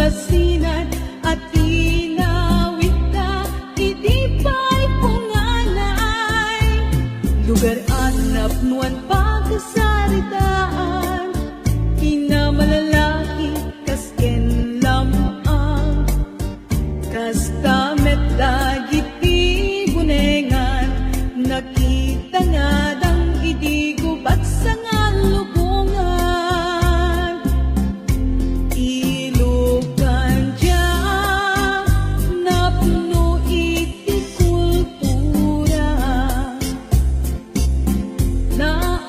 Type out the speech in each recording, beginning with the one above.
basinan at inawit ka, iti pa'y punganay. Lugar at napnuan pagkasaritaan, kinamalalaki kas ken lamang, kas tamet dagiti gunengan, nakita nga dang iti gubat sa nga lubungan. Ilukan dya napno iti kultura na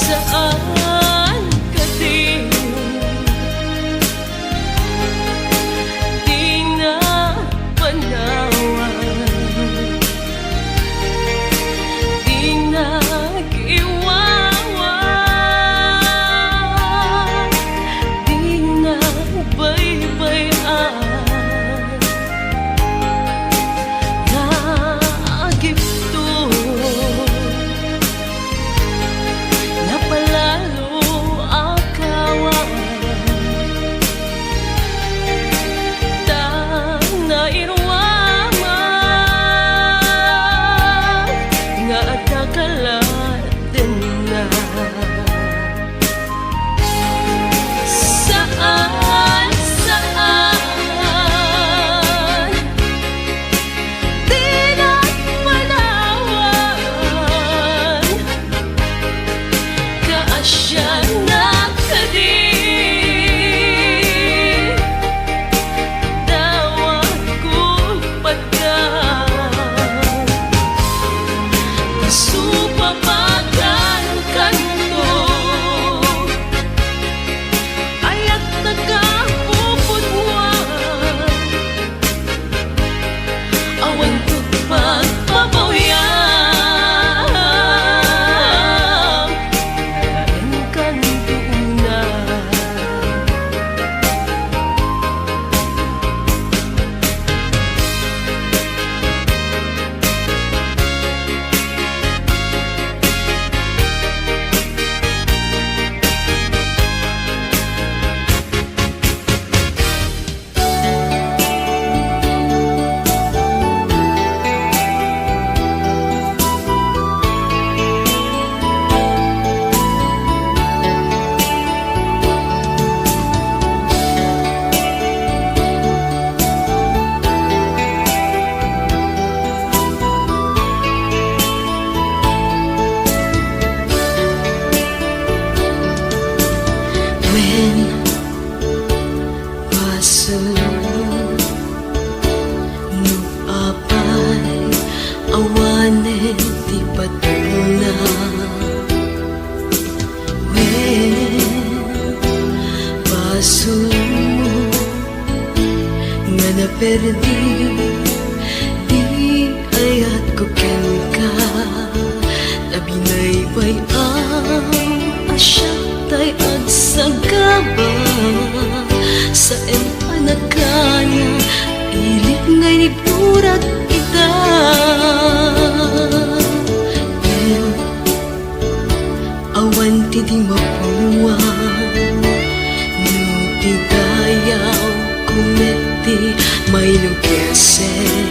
Saan ka din? Di na panawan, di nag-iwawan, di na baybayan. Nagipto na palalo akawan, nga atakalat din na. Saan, saan di nagpanawan, kaasya na ka din. Dawat ko pagkat supapagan kanto, ayat nagkapupudwan, awan ko't pagpapawyan, ang kanto na. When pasulong no apay awanen di patuna. When pasulong nga naperdi di ayat ko ken ka, labi na'y bayang asya tay agsagaba sa empanagkanya, ilit ngay ni burat kita. Awan ti di mapuwan, no ti dayaw kumeti may lugesen.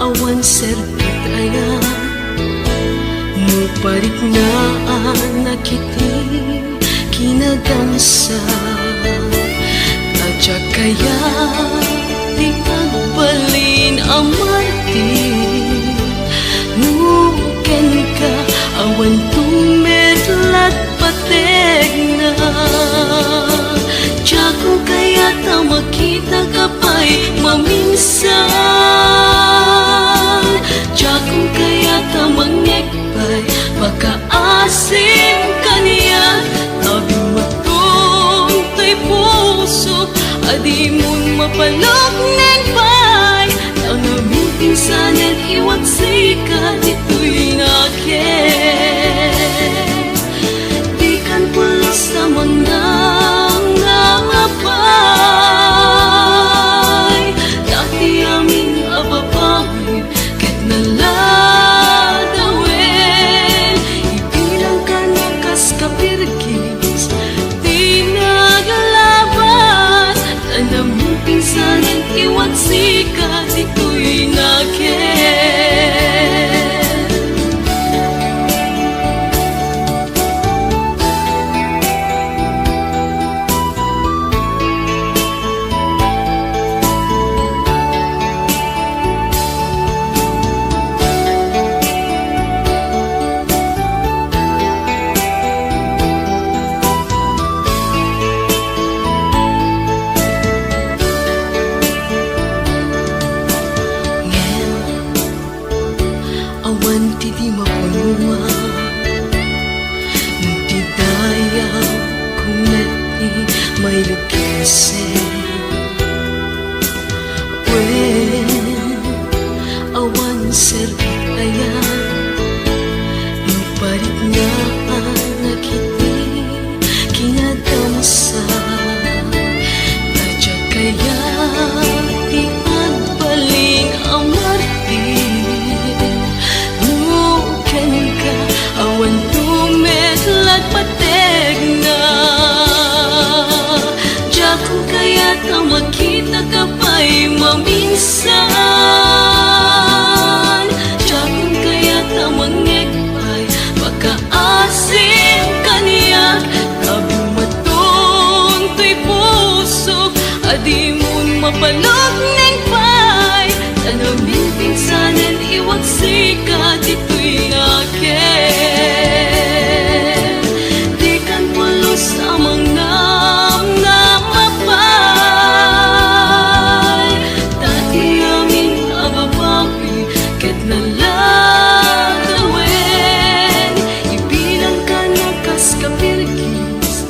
Awan serpit ayan parit na nakiti kinagamsa, tadya kaya di agbalin amarti. Nuken ka awan tumedlat pateg na, tiyago kaya ta makita kapay maminsan, tiyago kaya ta mangekpay makaasim kaniya. Tabi matuntoy puso adi mon mapalog neng pay, ang aming pinsanan iwag sika dito'y nakin. Di kan pulos sa mga ngapay, dati aming ababay ket naladawin, ibilang ka na kas kapirgis di nagalaban, tanaming pinsanan iwag sika dito'y nakin. awan ti di mapunma ti dayaw kumet ni may lukisen awan serbayan parit nga nakiti kinadamsa Tadya kaya ti agbaling amarti nuken ka awan tumetlag pateg na Diyaku kaya ta makita ka pa'y maminsan Diyaku kaya ta mangekpay makaasim kaniyak Tabi matong to'y pusok adi mo'n mapalog ng pay Tanamin pinsanan iwag sika dito'y nakin Di kan pulos amang nam na mapay Dati namin ababawi ket nalagawin Ibilang ka na kas kapirkis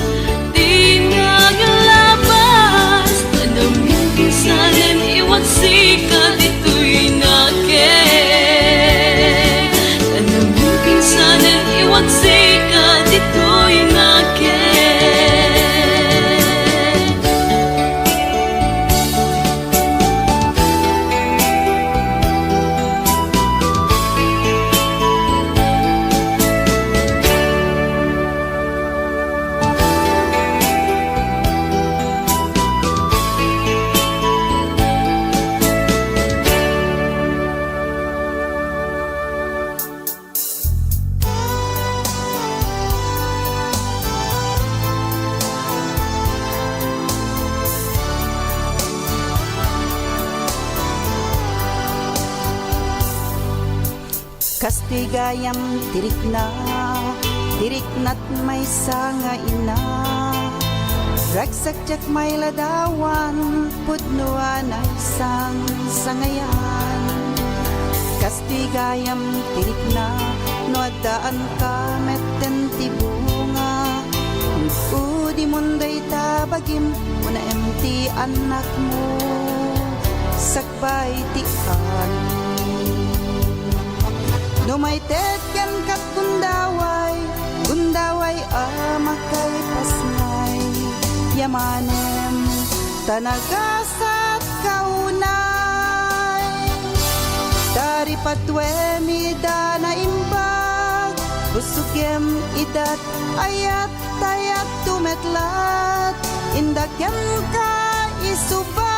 Di nagalabas Tanamin pinsanan iwag sika dito'y nakin Tanamin pinsanan iwag sika dito'y nakin Kastigayam tiriknat may sanga ina Ragsak may ladawan pudnuan ay sang sangayan Kastigayam tirikna no adaan ka metten ti bunga Udi munday tabagim una emti anak mo sakbay ti Numaited kan kat gundaway amakay pasnay Yamanem tanagasat kaunay Dari patwe mida na imbag Busugem idat ayat tayat tumetlat Indagem ka isubat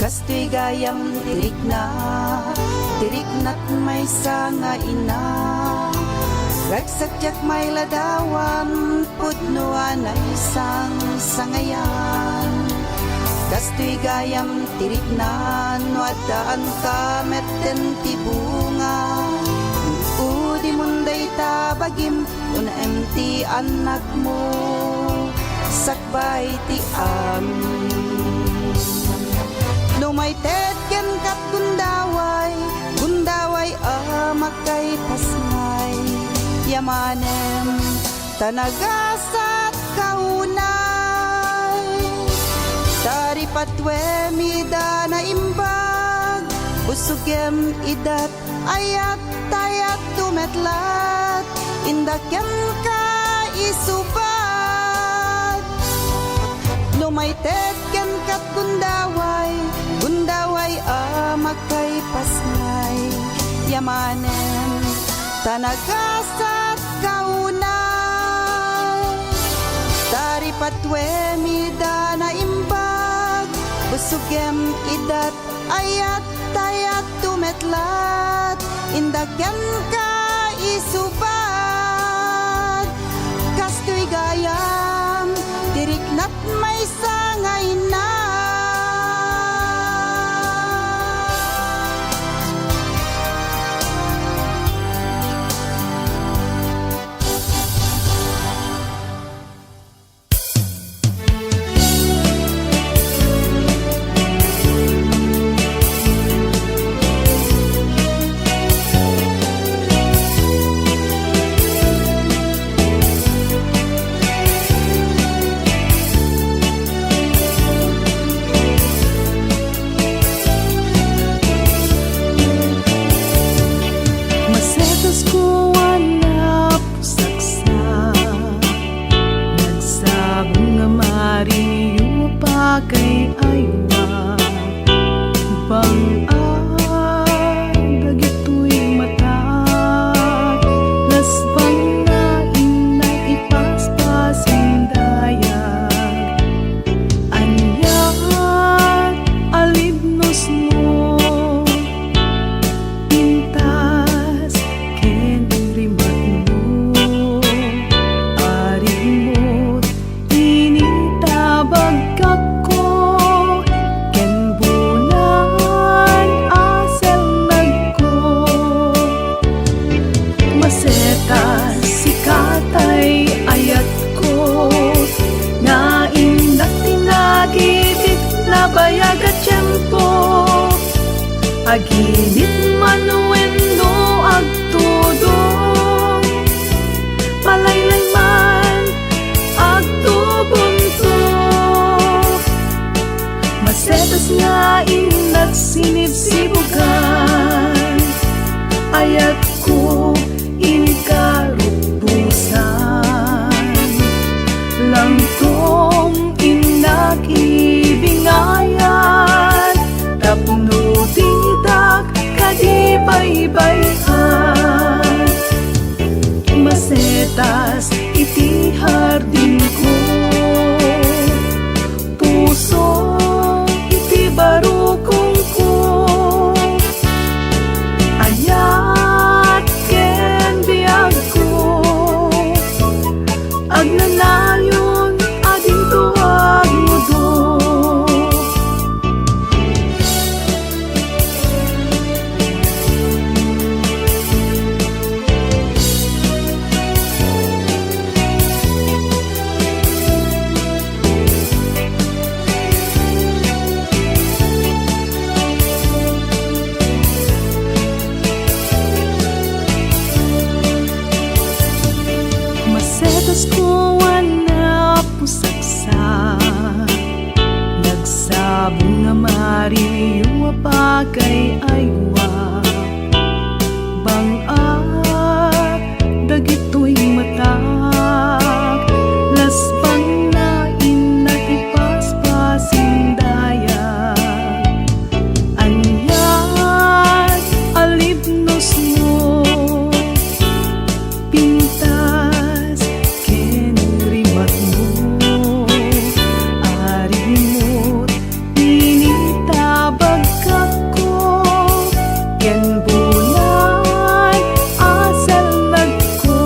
Kastigayam tiriknat may sanga ina Ragsadyak may ladawan pudnuan ay isang sangayan Kastigayam tiriknan wadaan ka metten ti bunga Udi munday tabagim una emti anak mo sakbay ti amin Numaited ken kat gundaway amakay pasnay Yamanem tanagasat kaunay Dari patwe mida na imbag Busugem idat ayat tayat tumetlat Indagem ka isubat Numaited ken kat gundaway amakay pasnay Yamanem tanagasat kaunay Dari patwe mida na imbag Busugem idat ayat tayat tumetlat Indagem ka isubat Kastoy gayam tiriknat may sang na. Masetas ko wala pusaksa, nagsabong nga mariyo pa kay aywa. Bang dagito'y mata, lasbang na inay ipaspasin dayag. Anyat alibnos mo, pintas ken rimat mo, arimot initabag kako, ken bulan asel nagko. Masetas sikatay ayat ko, nga indak tinagibit na bayag at tiyempo. Aginit manuendo agtudo, malaylay man agtubunto. Masetas nga inat sinibsibugan, ayat ko inkarupusan. Langtong inakibingayan, tapno tidak kadibay-bayan. Masetas iti hardin ko, puso iti barukong ko. Ayat ken biag ko, agnanayon ading tuwag mo do. Masetas ko wala pusaksa, nagsabong nga mariyo pa kay aywa. Bang dagito'y mata, lasbang na inat ipaspasin dayag. Anyat alibnos mo, pintas ken rimat mo, arimot initabag kako, ken bulan asal nagko.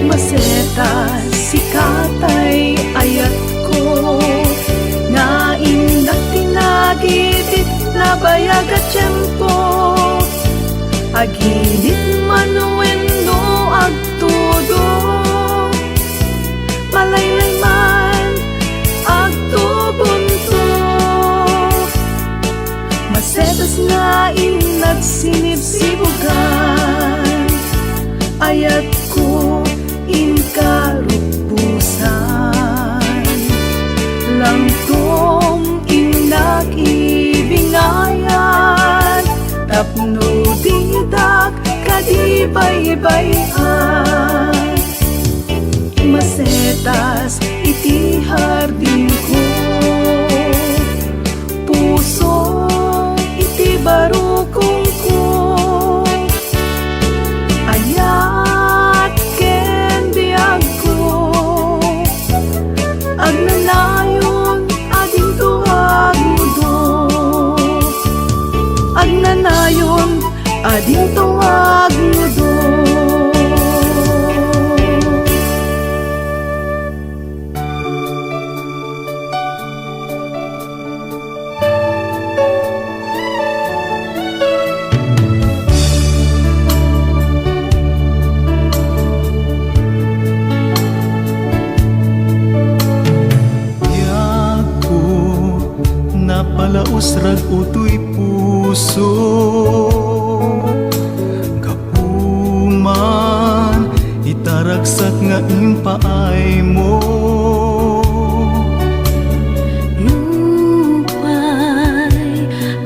Masetas sikatay ayat ko, nga indak tinagibit na bayag at tiyempo. Aginit manuendo agtudo, malaylay man agtubunto. Masetas nga inat sinibsibugan, ayat ko inkarupusan. Langtong inakibingayan, tapno tidak kadibay-bayan. Masetas iti hardin ko, puso iti barukong ko. Ayat ken biag ko, agnanayon ading tuwag mo do. Agnanayon ading tuwag mo do. Tapos rag utoy puso Kapuman itaragsak nga impaay mo Nupay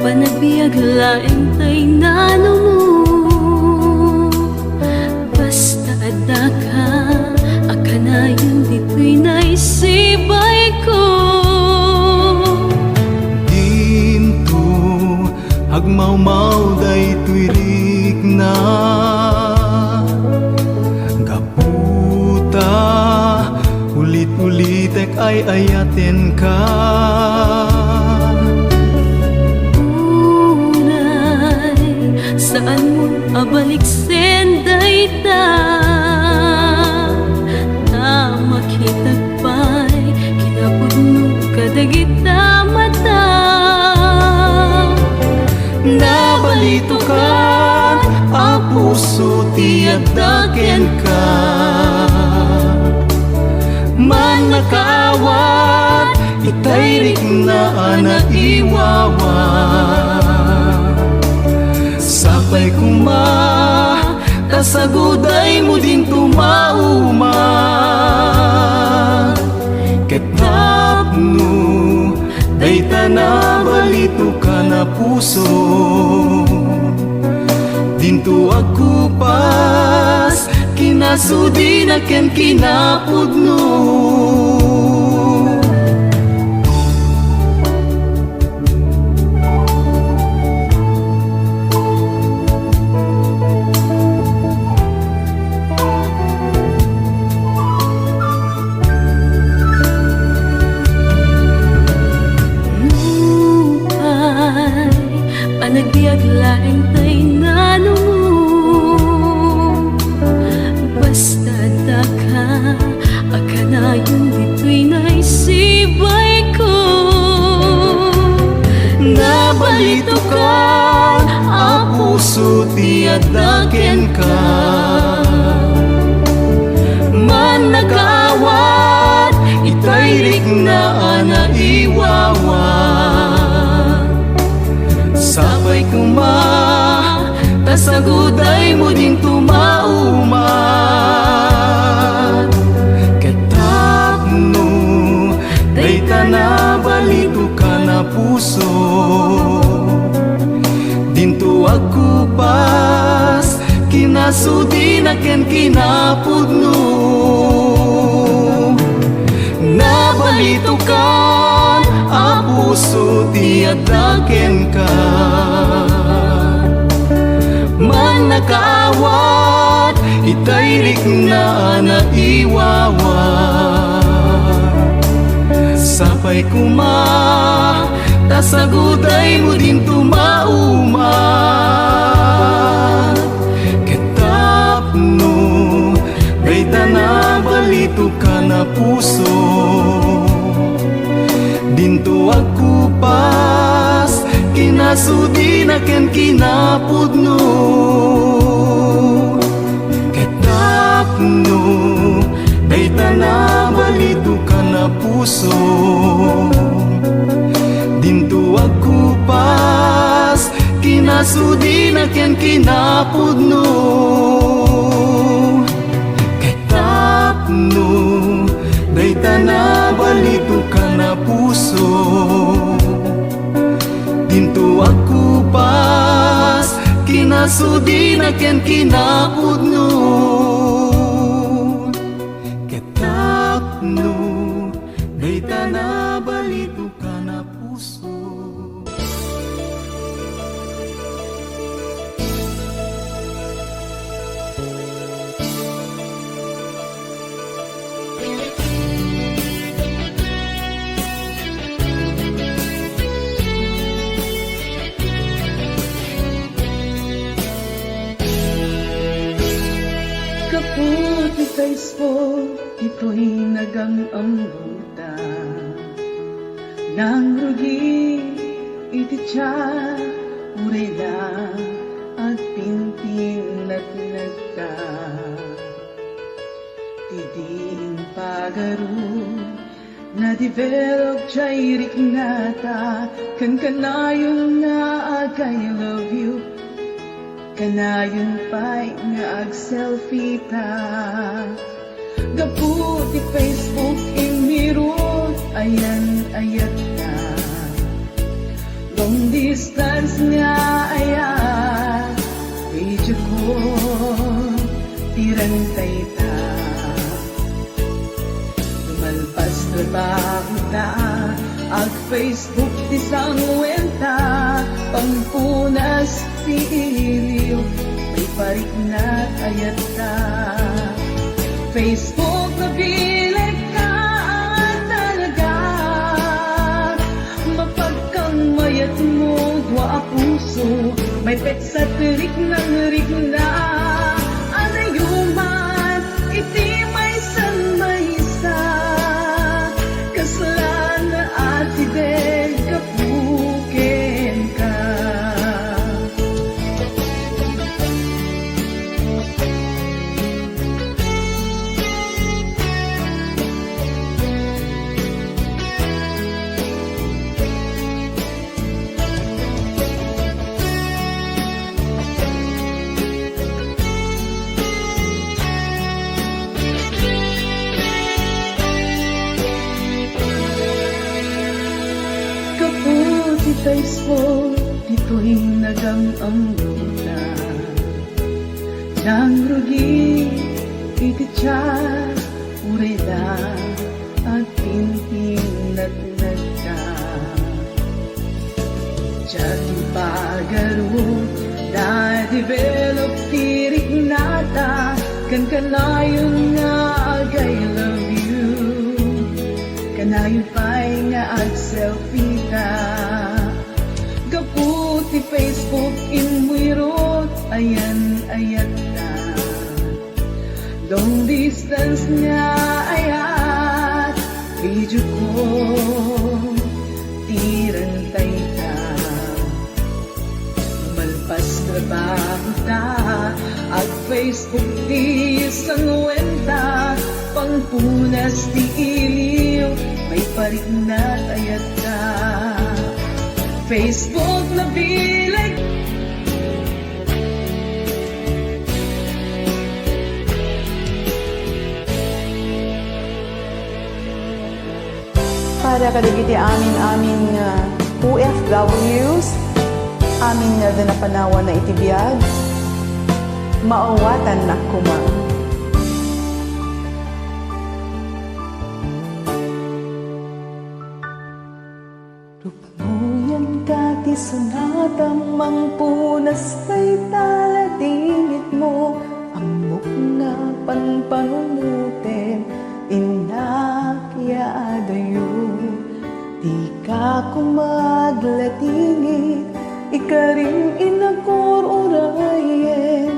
panagbiag laing tay nano mo Basta ada ka akanayon dito'y naisibay ko Dinto hagmaumaw day tuirik na Gaputa ulit-ulitek ay ayaten ka Unay saan mo abalik senday ta Makitag pa'y kinapudno kadagita mata Nabalito ka ang puso tiyadaken ka Man nakaawat itayrik na anaiwawa Sapay kuma kasaguday mo din tumauma Ketapno dayta na balito ka na puso Dinto ako pas kinasudi na ken kinapudno Panagbiag laing tay nano Basta da ka akanayon dito'y naisibay ko Nabalito ka ang puso tiyadaken ka Man nakaawat itayrik na anaiwawa Sabay kuma kasaguday mo din tumauma Ketapno dayta na balito ka na puso Dinto ako pas kinasudi na ken kinapudno Nabalito ka ang puso tiyadaken ka Man nakaawat itayrik na anaiwawa Sapay kuma kasaguday mo din tumauma Ketapno dayta na balito ka na puso Dinto ako pas kinasudi na ken kinapudno Ketapno dayta na balito ka na puso Dinto ako pas kinasudi na ken kinapudno Ketapno dayta na balito ka na puso Dinto ako pas kinasudi na ken kinapudno Ketapno dayta na balito ka na puso Kaput di Facebook, ito'y nagang-ambuta Nang rugi, iti siya, urela at pintin at nagka Tiding pagaro, Na-develop jay rik nga ta, kan kanayon nga ag I love you, kanayon pa'y nga ag selfie ta. Gaputi Facebook imirot, ayan ayat na. Long distance nga ayat, video ko, tirantay ta. Lumalpas trabaho ta, ag Facebook ti sangwenta, pangpunas ti iliw, may parik na ayat ta. Facebook na bilag ka talaga, mapagkang mayat mo, dwa puso, may petsa tirik ng rik na. Ano yuman, iti may san may isa, kaslan na ati del kapuken ka. Kaputi Facebook, dito'y nagamamruta. Nang rugi, ikatsa, urela, at pintinat nagka. Diyan pagarot, na-develop tirik nata, kan kanayon nga ag I love you, kanayon pa'y nga ag selfie ta. Gaputi Facebook imwirot, ayan ayat na. Long distance nga ayat, video ko, tirantay ta. Lumalpas trabaho ta, ag Facebook ti sangwenta, pangpunas ti iliw, may parik na ayat ka. Facebook na bilag. Para kadagiti amin OFWs, amin nga na panawan na itibiyag, maawatan na kumang. Rupnuyan ka ti sunatang mangpunas kay taladingit mo, amok nga panpanumutin, inakyaadayo. Di ka kumaglatingit, ikaring inakururayen,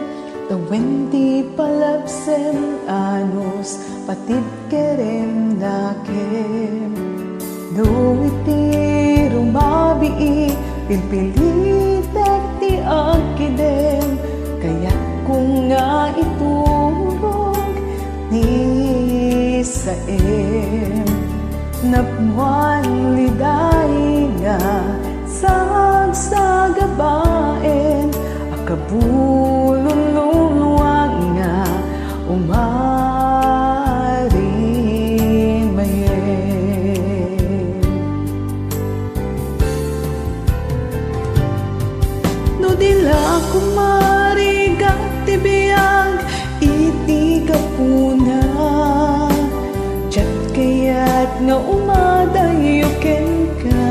the 20 palapsen anos, patid kerem nakem. No iti rumabii, pilpilitek ti agkidem, kaya kung nga iturog ni saem. Napmuan liday nga sagsagabaen, akabulunluwag nga umarin mayen. No dila kumarigat ti biyag iti kapuna, chat kaya't nga umadayuken ka.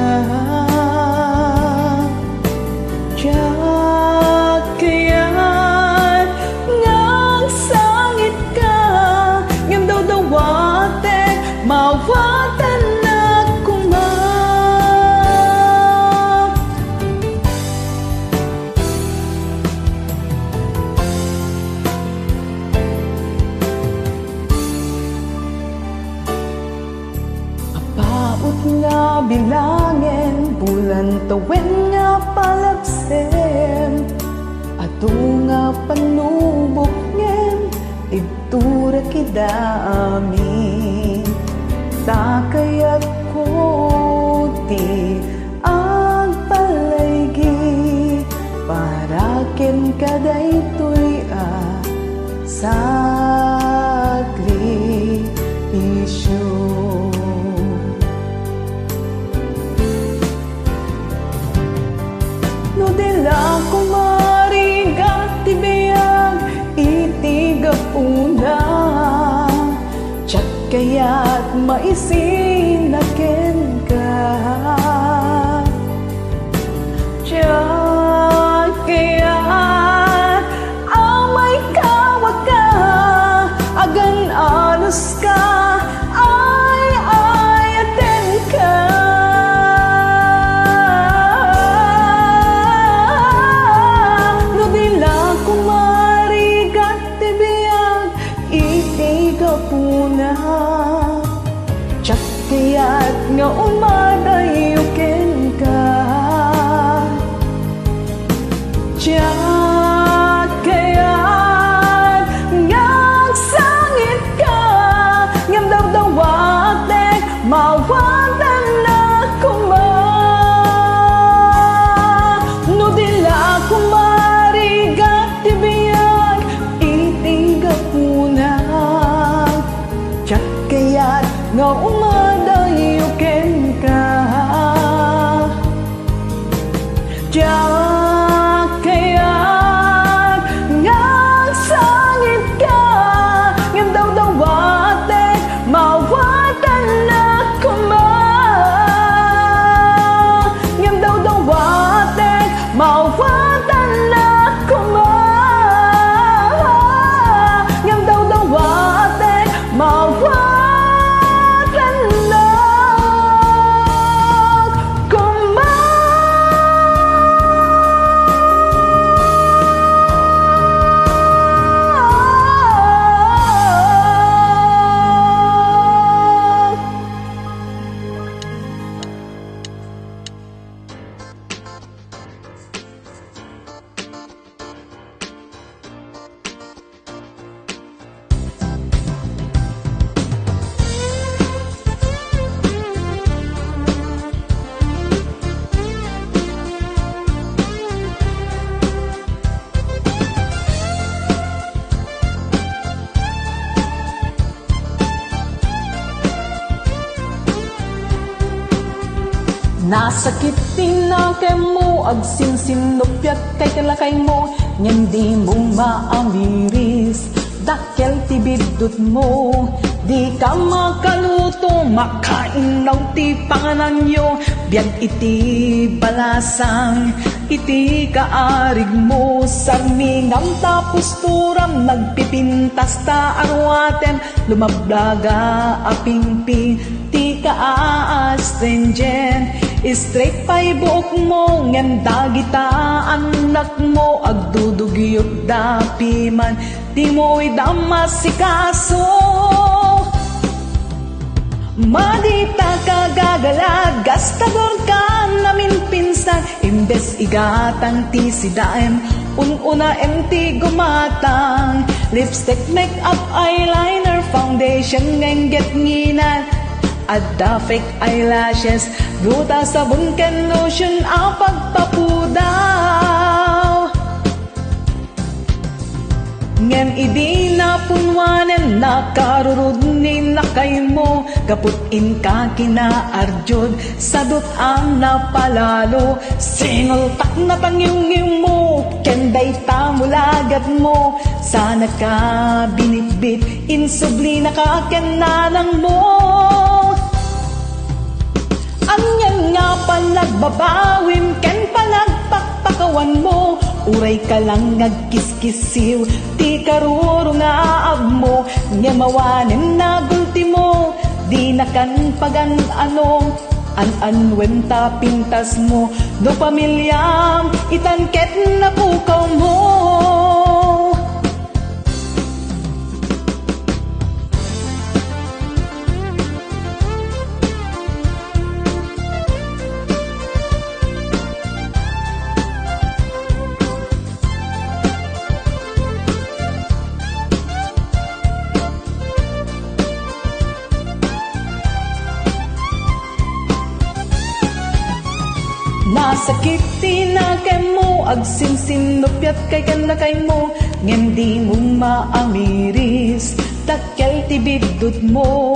Chat kaya't nga sangit ka, ngam daw dawaten, mawatan na kuma. Apaot nga bilangin, bulan tawen nga palapsen, ato nga panubok ngen, igtura kidami. ta kaya't kuti ang palaygi para ken kaday tuy sakripisyo. No dila kumarigat tibiyag itigapuna tsak kaya't maisinaken ka. Tsak kaya't amay kawag ka agan anos ka ay aten ka. No dila kumarigat tibiyag itigapuna tsak kaya't nga umadayuken ka. Tsak kaya't ngagsangit ka ngam dawdawatek mawatan na kuma. No dila kumarigat tibiyag itigapuna tsak kaya't nga umadayuken ka. Tsak kaya't ngagsangit ka ngam dawdawatek mawatan na kuma. Ngam dawdawatek mawatan na kuma. Ngam dawdawatek mawatan na kuma. Nasakit tinakay mo agsinsinupyak kay kalakay mo ngan di mo maamiris dakel tibidot mo di ka makaluto makain daw ti panganan yo biyag iti balasang iti kaarig mo sarmingam tapos turam nagpipintas ta arwaten lumablaga apingping ti ka-astringent straight pa'y buok mo ngan dagita anak mo agdudugyot dapi man di mo'y damasikaso. Madita kagagalag gastador ka namin pinsan imbes igatang ti sidaem ununa enti gumatang lipstick, makeup, eyeliner, foundation ngengget nginan adda fake eyelashes duta sabon ken lotion apagpapudaw ngen idi na punwanen nakarurod ni nakay mo kaputin ka kinaarjod sadot ang napalalo single tak na tangyong mo kenday tamulagat mo sana ka binitbit insubli na kakenalang mo. Anyan nga panagbabawim ken panagpakpakawan mo uray ka lang ngagkiskisiw ti karuro nga aab mo nga mawanen na gulti mo di na kan pagan ano an-anwen ta pintas mo do pamilyam itanket na pukaw mo. Masakit tinakay mo, agsinsinupyat kay kanakay mo, ngem di mo maamiris, takkel tibidot mo.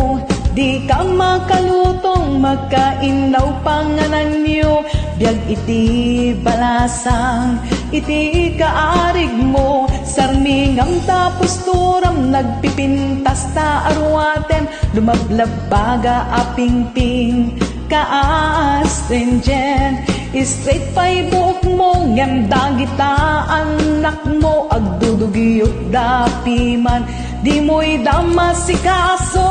Di ka makalutong, makainaw panganan nyo, biag iti balasang, iti kaarig mo. Sarmingam tapos turam, nagpipintas ta arwatem, lumablabaga apingping, ka-astringent. Straight pa'y buhok mo, ngem dagita anak mo, agdudugiyot dapiman, di mo'y damasikaso.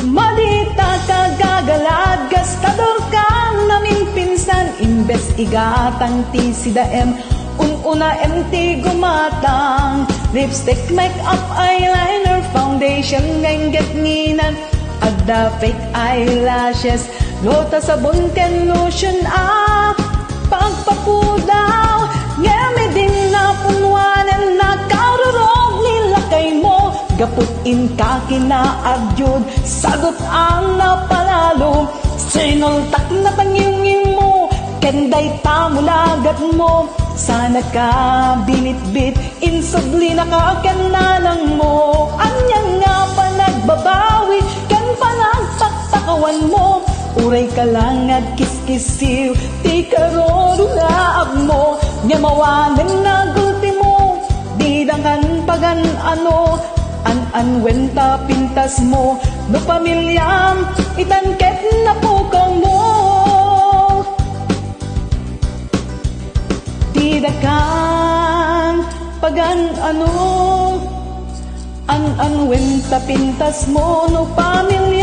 Madita ka gagalad, gastador kang namin pinsan, imbes igatang ti sidaem, ununa ti gumatang, lipstick, makeup, eyeliner, foundation, ngengget nginan, agda fake eyelashes, lota sabon ken lotion, pagpapudaw, ngemi din na punwanan, nakarurog nila kay mo, gaputin ka kinaadyod, sagot ang napalalo, sinultak na tangingin mo, kenday tamulagat mo, sana ka binitbit, insubli na ka kenanang mo, anyang nga pa nagbabawi, ken pa nagtaktakawan mo, uray ka lang at kiskisiw, ti karorulaab mo, nyamawanan na gulti mo, didangkan pagan ano, an-anwenta pintas mo, no pamilyam, itangket na pukaw mo. Didakan pagan ano, an-anwenta pintas mo, no pamilyam,